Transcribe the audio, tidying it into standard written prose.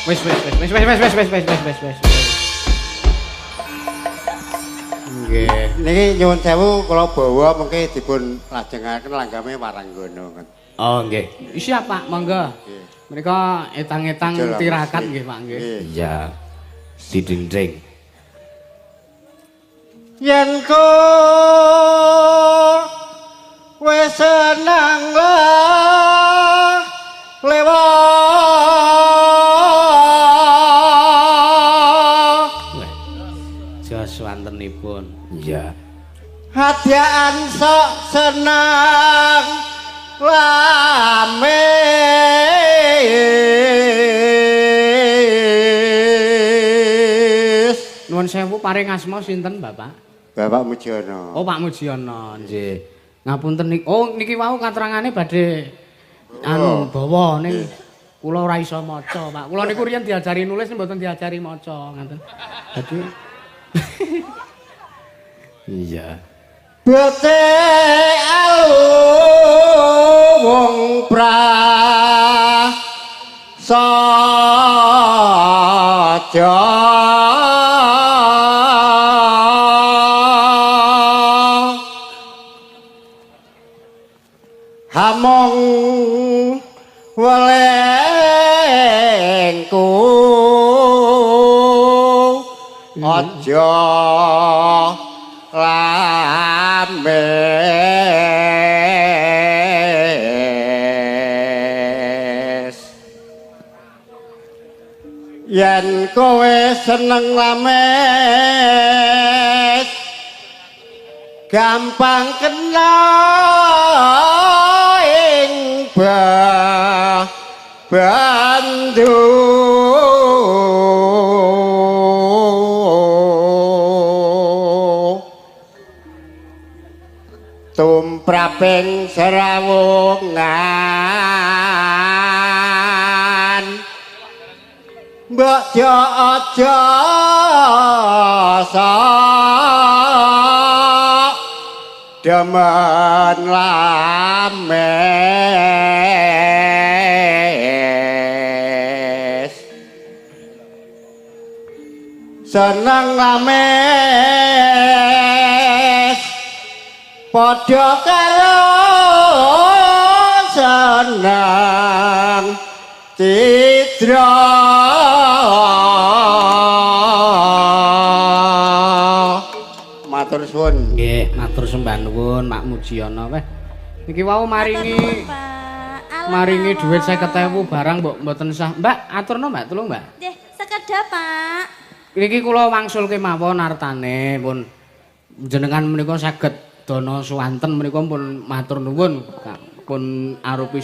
Wis. Nggih. Niki nyuwun sewu kula bawa mengke dipun lajengaken langgame Waranggana. Oh nggih. Siap Pak, monggo. Menika etang-etang tirakat nggih Pak nggih. Iya. Didinding. Yen ko wis seneng lewat Jos wontenipun. Iya. hadian sok seneng lamis. Nuwun sewu paring asma sinten Bapak? Bapak Mujiono. Oh Pak Mujiono, nggih. Ngapunten niki wau katerangane badhe bawa ning kula ora iso maca, Pak. Kula niku riyen diajari nulis mboten diajari maca, ngoten. Dadi Iya. Bote alu wong prasaja hamong welengku aja lames yen kowe seneng lames gampang kena ing bandu tumraping serawungan mbok jo aja sok demen lames seneng lames padha karo seneng Citra matur suwun nggih, matur sembah nuwun Pak Mujiono weh. Niki wau maringi dhuwit 50.000 barang mboten sah. Mbak, aturno Mbak, tulung Mbak. Nggih, sekedhap Pak. Niki kula wangsulke mawon artane pun jenengan menika saged dana suwanten menika pun matur nuwun pun arupi